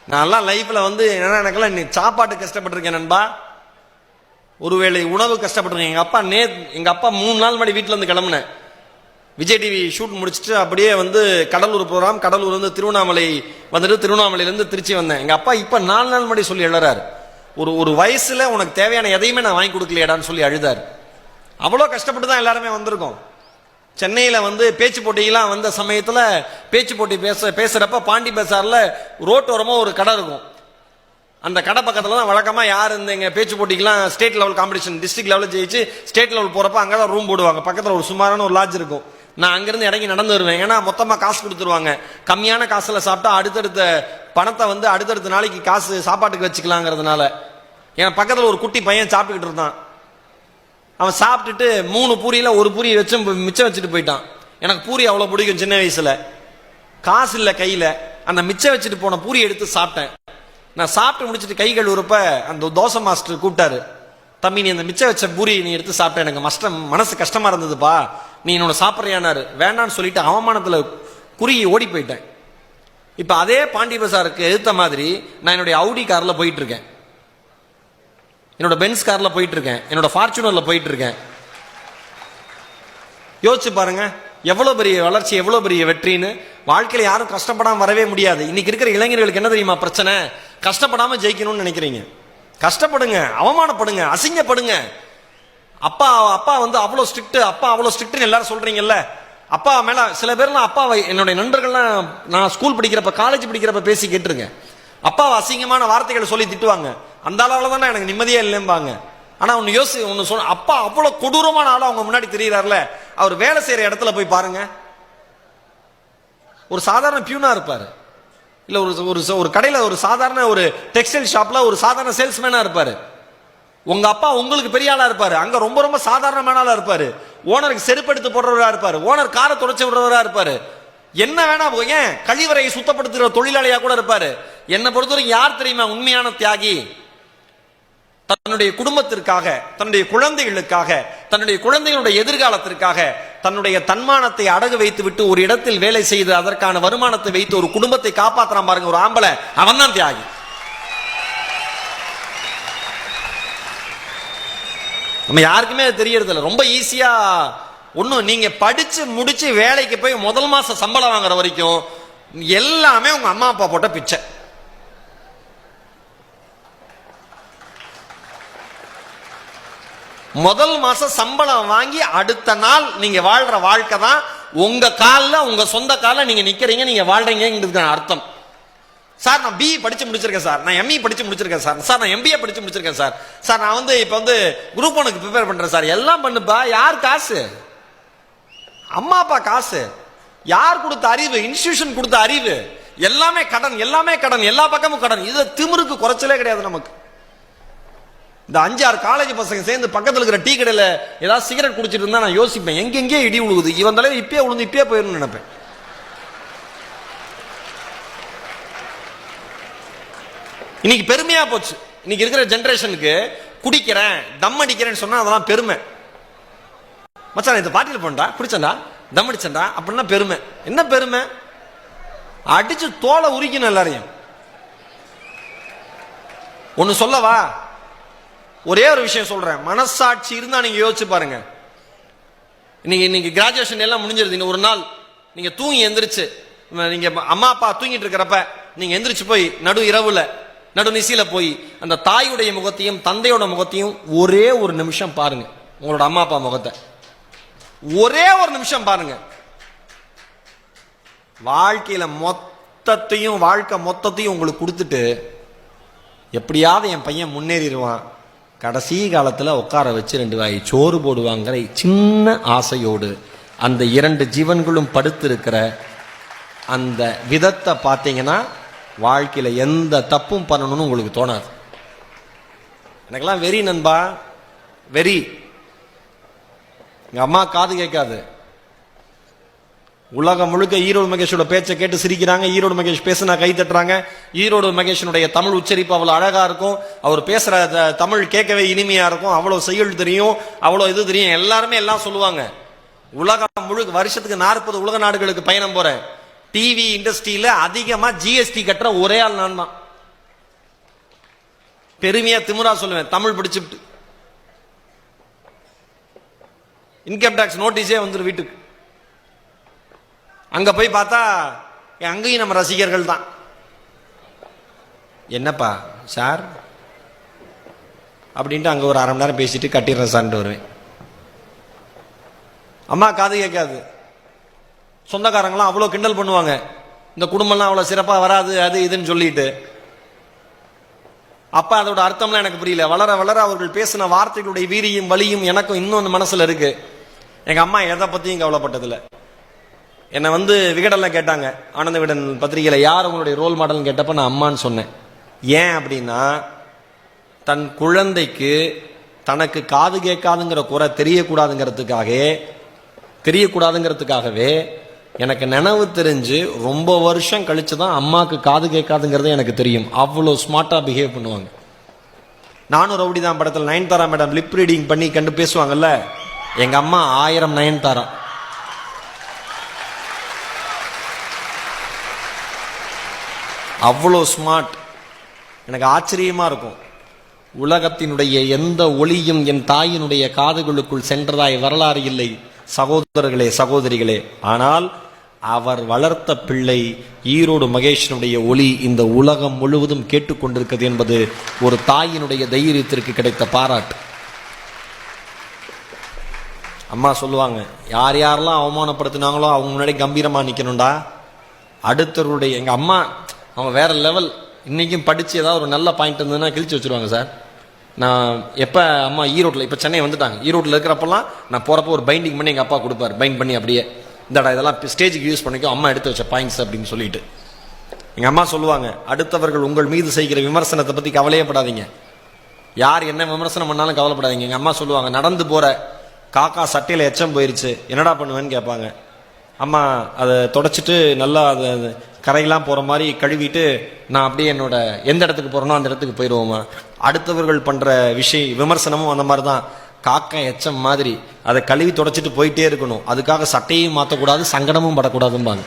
நான்லாம் லைஃப்ல வந்து எனக்கெல்லாம் சாப்பாட்டு கஷ்டப்பட்டிருக்கேன் நண்பா. ஒருவேளை உணவு கஷ்டப்பட்டிருக்கேன். எங்க அப்பா 3 நாள் முன்னாடி வீட்டுல இருந்து கிளம்புனேன். விஜய் டிவி ஷூட் முடிச்சுட்டு அப்படியே வந்து கடலூர் ப்ரோக்ராம், கடலூர் வந்து திருவண்ணாமலை வந்துட்டு திருவண்ணாமலையிலேருந்து திருச்சி வந்தேன். எங்க அப்பா இப்ப 4 நாள் முன்னாடி சொல்லி எழுறாரு, ஒரு வயசுல உனக்கு தேவையான எதையுமே நான் வாங்கி கொடுக்கலையாடான்னு சொல்லி அழுதார். அவ்வளோ கஷ்டப்பட்டு தான் எல்லாருமே வந்திருக்கோம். சென்னையில வந்து பேச்சு போட்டியெல்லாம் வந்த சமயத்துல பேச்சு போட்டி பேசுறப்ப பாண்டி பஜார்ல ரோட்டோரமா ஒரு கடை இருக்கும். அந்த கடை பக்கத்துல தான் வழக்கமா யார் இந்த எங்க பேச்சு போட்டிக்கெல்லாம் ஸ்டேட் லெவல் காம்படிஷன், டிஸ்ட்ரிக்ட் லெவலில் ஜெயிச்சு ஸ்டேட் லெவல் போறப்ப அங்கதான் ரூம் போடுவாங்க. பக்கத்துல ஒரு சுமாரான ஒரு லாட்ஜ் இருக்கும். நான் அங்கிருந்து இறங்கி நடந்து வருவேன். ஏன்னா மொத்தமா காசு கொடுத்துருவாங்க. கம்மியான காசுல சாப்பிட்டா அடுத்தடுத்த பணத்தை வந்து அடுத்தடுத்த நாளைக்கு காசு சாப்பாட்டுக்கு வச்சுக்கலாங்கிறதுனால. என் பக்கத்துல ஒரு குட்டி பையன் சாப்பிட்டுக்கிட்டு இருந்தான். அவன் சாப்பிட்டுட்டு 3 பூரியில ஒரு பூரி வச்சு மிச்சம் வச்சுட்டு போயிட்டான். எனக்கு பூரி அவ்வளவு பிடிக்கும் சின்ன வயசுல. காசு இல்ல கையில. அந்த மிச்சம் வச்சுட்டு போன பூரி எடுத்து சாப்பிட்டேன். நான் சாப்பிட்டு முடிச்சுட்டு கை கழுவுறப்ப அந்த தோசை மாஸ்டர் கூப்பிட்டாரு, தம்பி நீ அந்த மிச்சம் வச்ச பூரி நீ எடுத்து சாப்பிட்ட, எனக்கு மனசு கஷ்டமா இருந்ததுப்பா, நீ என்னோட சாப்பிட்றியானாரு. வேண்டான்னு சொல்லிட்டு அவமானத்துல குறுகி ஓடி போயிட்டேன். இப்ப அதே பாண்டி பஜாருக்கு எதிர்த்த மாதிரி நான் என்னுடைய அவுடி கார்ல போயிட்டு இருக்கேன், என்னோட பென்ஸ் கார்ல போயிட்டு இருக்கேன், என்னோட ஃபார்ச்சுனர்ல போயிட்டு இருக்கேன். யோசிச்சு பாருங்க எவ்வளவு பெரிய வளர்ச்சி, எவ்வளவு பெரிய வெற்றின்னு. வாழ்க்கையில யாரும் கஷ்டப்படாம வரவே முடியாது. இன்னைக்கு இருக்கிற இளைஞர்களுக்கு என்ன தெரியுமா பிரச்சனை? கஷ்டப்படாம ஜெயிக்கணும்னு நினைக்கிறீங்க. கஷ்டப்படுங்க, அவமானப்படுங்க, அசிங்கப்படுங்க. அப்பா வந்து அவ்வளவு ஸ்ட்ரிக்ட், அப்பா அவ்வளவு ஸ்ட்ரிக்ட்னு எல்லாரும் சொல்றீங்கல்ல. அப்பா மேல சில பேர்லாம் அப்பாவை என்னுடைய நண்பர்கள்லாம் நான் ஸ்கூல் படிக்கிறப்ப காலேஜ் படிக்கிறப்ப பேசி கேட்டுருங்க. அப்பாவை அசிங்கமான வார்த்தைகளை சொல்லி திட்டுவாங்க. அந்த அளவுல தானே எனக்கு நிம்மதியா இல்லைம்பாங்க. ஆனா ஒன்னு சொன்ன, அப்பா அவ்வளவு கொடூரமான ஆளா அவங்க முன்னாடி தெரிகிறார்ல, அவர் வேலை செய்யற இடத்துல போய் பாருங்க. ஒரு சாதாரண பியூனா இருப்பாரு, இல்ல ஒரு கடையில ஒரு சாதாரண ஒரு டெக்ஸ்டைல் ஷாப்ல ஒரு சாதாரண சேல்ஸ்மேனா இருப்பாரு. உங்க அப்பா உங்களுக்கு பெரிய ஆளா இருப்பாரு, அங்க ரொம்ப ரொம்ப சாதாரணமான ஆளா இருப்பாரு. ஓனருக்கு செருப்படுத்து போடுறவரா இருப்பாரு, ஓனர் காரை துடைச்சு விடுறவரா இருப்பாரு. என்ன வேணா ஏன் கழிவறையை சுத்தப்படுத்துகிற தொழிலாளியா கூட இருப்பாரு. என்னை பொறுத்தவரைக்கும் யார் தெரியுமா உண்மையான தியாகி? தன்னுடைய குடும்பத்திற்காக, தன்னுடைய குழந்தைகளுக்காக, தன்னுடைய குழந்தைகளுடைய எதிர்காலத்திற்காக தன்னுடைய தன்மானத்தை அடகு வைத்து விட்டு ஒரு இடத்தில் வேலை செய்து அதற்கான வருமானத்தை வைத்து ஒரு குடும்பத்தை காப்பாற்றுறான் பாருங்க ஒரு ஆம்பளை, அவன் தான் தியாகி. நம்ம யாருக்குமே அது தெரியறது இல்லை. ரொம்ப ஈஸியா ஒன்னும் நீங்க படிச்சு முடிச்சு வேலைக்கு போய் முதல் மாசம் சம்பளம் வாங்குற வரைக்கும் எல்லாமே உங்க அம்மா அப்பா போட்ட பிச்சை. முதல் மாசம் சம்பளம் வாங்கி அடுத்த நாள் நீங்க வாழ்ற வாழ்க்கை தான் உங்க கால்ல, உங்க சொந்த கால்ல நீங்க நிக்கிறீங்க, நீங்க வாழ்றீங்க அர்த்தம். சார் நான் பிஇ படிச்சு முடிச்சிருக்கேன் சார், நான் எம்இ படிச்சு முடிச்சிருக்கேன் சார், சார் நான் எம்பிஏ படிச்சு முடிச்சிருக்கேன் சார், சார் நான் வந்து இப்ப வந்து குரூப் 1க்கு ப்ரிப்பேர் பண்றேன் சார். எல்லாம் பண்ணுப்பா. யார் காசு? அம்மா அப்பா காசு. யார் கொடுத்த அறிவு? இன்ஸ்டிடியூஷன் கொடுத்த அறிவு. எல்லாமே கடன், எல்லாமே கடன், எல்லா பக்கமும் கடன். இது திமிருக்கு குறைச்சலே கிடையாது நமக்கு. இந்த 5-6 காலேஜ் பசங்க சேர்ந்து பக்கத்துல இருக்கிற டீ கடையில ஏதாவது சிகரெட் குடிச்சிட்டு இருந்தா நான் யோசிப்பேன், எங்கெங்கே இடி உழுகுது, இவன் தலைவர் இப்பயே உழுந்து இப்பயே போயிடும் நினைப்பேன். இன்னைக்கு பெருமையா போச்சு. இன்னைக்கு இருக்கிற ஜெனரேஷனுக்கு குடிக்கிறேன் தம் அடிக்கிறேன்னு சொன்னா அதெல்லாம் பெருமை. மச்சான் இந்த பார்ட்டியில் போண்டா குடிச்சண்டா தம் அடிச்சண்டா அப்படின்னா பெருமை. என்ன பெருமை? அடிச்சு தோலை உரிக்கணும் எல்லாரையும். ஒன்னு சொல்லவா? ஒரே ஒரு விஷயம் சொல்றேன், மனசாட்சி இருந்தா நீங்க யோசிச்சு பாருங்க. இன்னைக்கு கிராஜுவேஷன் எல்லாம் முடிஞ்சிருது. ஒரு நாள் நீங்க தூங்கி எந்திரிச்சு, நீங்க அம்மா அப்பா தூங்கிட்டு இருக்கிறப்ப நீங்க எந்திரிச்சு போய் நடு இரவுல நடு நிசியில போய் அந்த தாயுடைய முகத்தையும் தந்தையோட முகத்தையும் ஒரே ஒரு நிமிஷம் பாருங்க. உங்களோட அம்மா அப்பா முகத்தை ஒரே ஒரு நிமிஷம் பாருங்க. வாழ்க்கையில வாழ்க்கை மொத்தத்தையும் உங்களுக்கு கொடுத்துட்டு எப்படியாவது என் பையன் முன்னேறிடுவான், கடைசி காலத்துல உட்கார வச்சு 2 வாய் சோறு போடுவாங்கிற சின்ன ஆசையோடு அந்த 2 ஜீவன்களும் படுத்திருக்கிற அந்த விதத்தை பார்த்தீங்கன்னா வாழ்க்கையில எந்த தப்பும் பண்ணணும்னு உங்களுக்கு தோணாது. எனக்கெல்லாம் வெறி நண்பா, வெறி. எங்க அம்மா காது கேட்காது. உலகம் முழுக்க ஈரோடு மகேஷோட பேச்சை கேட்டு சிரிக்கிறாங்க. ஈரோடு மகேஷ் பேசினா கை தட்டுறாங்க. ஈரோடு மகேஷனுடைய தமிழ் உச்சரிப்பு அவ்வளவு அழகா இருக்கும். அவர் பேசுற தமிழ் கேட்கவே இனிமையா இருக்கும். அவ்வளவு செயல் தெரியும், அவ்வளவு இது தெரியும். எல்லாருமே எல்லாம் சொல்லுவாங்க. உலகம் முழுக்க வருஷத்துக்கு 40 உலக நாடுகளுக்கு பயணம் போறேன். டிவி இண்டஸ்ட்ரியில அதிகமா ஜிஎஸ்டி கட்டுற ஒரே ஆள் நான் தான். பெருமையா திமிரா சொல்லுவேன், தமிழ் படிச்சுட்டு. இன்கம் டாக்ஸ் நோட்டீஸே வந்துடும் வீட்டுக்கு. அங்க போய் பார்த்தா அங்கேயும் நம்ம ரசிகர்கள் தான். என்னப்பா சார் அப்படின்ட்டு அங்க ஒரு அரை மணி நேரம் பேசிட்டு கட்டிடுறேன் சார்ன்ட்டு வருவேன். அம்மா காது கேட்காது. சொந்தக்காரங்களாம் அவ்வளோ கிண்டல் பண்ணுவாங்க, இந்த குடும்பம்லாம் அவ்வளோ சிறப்பாக வராது அது இதுன்னு சொல்லிட்டு. அப்பா அதோட அர்த்தம்லாம் எனக்கு புரியல. வளர வளர அவர்கள் பேசின வார்த்தைகளுடைய வீரியும் வலியும் எனக்கும் இன்னொன்று மனசுல இருக்கு. எங்க அம்மா எதை பத்தியும் கவலைப்பட்டதில்லை. என்னை வந்து விகடன்ல கேட்டாங்க, ஆனந்த விகடன் பத்திரிகையில யார் உங்களுடைய ரோல் மாடல்னு கேட்டப்ப நான் அம்மான்னு சொன்னேன். ஏன் அப்படின்னா, தன் குழந்தைக்கு தனக்கு காது கேட்காதுங்கிற குறை தெரியக்கூடாதுங்கிறதுக்காகவே எனக்கு நினைவு தெரிஞ்சு ரொம்ப வருஷம் கழிச்சு தான் அம்மாவுக்கு காது கேட்காதுங்கிறது எனக்கு தெரியும். அவ்வளோ ஸ்மார்ட்டா பிஹேவ் பண்ணுவாங்க. நானும் ரவுடி தான் படத்தில் நயன்தாரா மேடம் லிப் ரீடிங் பண்ணி கண்டு பேசுவாங்கல்ல, எங்க அம்மா 1000 நயன்தாரா. அவ்வளோ ஸ்மார்ட். எனக்கு ஆச்சரியமா இருக்கும். உலகத்தினுடைய எந்த ஒளியும் என் தாயினுடைய காதுகளுக்குள் சென்றதாய் வரலாறு இல்லை சகோதரர்களே சகோதரிகளே. ஆனால் அவர் வளர்த்த பிள்ளை ஈரோடு மகேஷனுடைய ஒளி இந்த உலகம் முழுவதும் கேட்டுக்கொண்டிருக்கிறது என்பது ஒரு தாயினுடைய தைரியத்திற்கு கிடைத்த பாராட்டு. அம்மா சொல்லுவாங்க, யார் யாரெல்லாம் அவமானப்படுத்தினாங்களோ அவங்க முன்னாடி கம்பீரமா நிக்கணும்டா. அடுத்தவருடைய எங்க அம்மா அவங்க வேற லெவல். இன்னைக்கும் படிச்சு ஏதாவது ஒரு நல்ல பாயிண்ட் இருந்ததுன்னா கிழிச்சு வச்சிருவாங்க சார். நான் எப்போ அம்மா ஈரோட்டில், இப்போ சென்னை வந்துட்டாங்க, ஈரோட்டில் இருக்கிறப்பெல்லாம் நான் போகிறப்போ ஒரு பைண்டிங் பண்ணி எங்கள் அப்பா கொடுப்பார். பைண்ட் பண்ணி அப்படியே இந்தடா இதெல்லாம் ஸ்டேஜுக்கு யூஸ் பண்ணிக்கோ, அம்மா எடுத்து வச்ச பாயிண்ட்ஸ் அப்படின்னு சொல்லிட்டு. எங்கள் அம்மா சொல்லுவாங்க, அடுத்தவர்கள் உங்கள் மீது செய்கிற விமர்சனத்தை பற்றி கவலையப்படாதீங்க, யார் என்ன விமர்சனம் பண்ணாலும் கவலைப்படாதீங்க. எங்கள் அம்மா சொல்லுவாங்க, நடந்து போகிற காக்கா சட்டையில் எச்சம் போயிருச்சு என்னடா பண்ணுவேன்னு கேட்பாங்க. அம்மா அதை தொடச்சிட்டு நல்லா அதை கரையெல்லாம் போகிற மாதிரி கழுவிட்டு நான் அப்படியே என்னோட எந்த இடத்துக்கு போகிறேனோ அந்த இடத்துக்கு போயிடுவோமா. அடுத்தவர்கள் பண்ணுற விமர்சனமும் அந்த மாதிரி தான், காக்கா எச்சம் மாதிரி அதை கழுவி தொடச்சிட்டு போயிட்டே இருக்கணும். அதுக்காக சட்டையும் மாற்றக்கூடாது, சங்கடமும் படக்கூடாதும்பாங்க.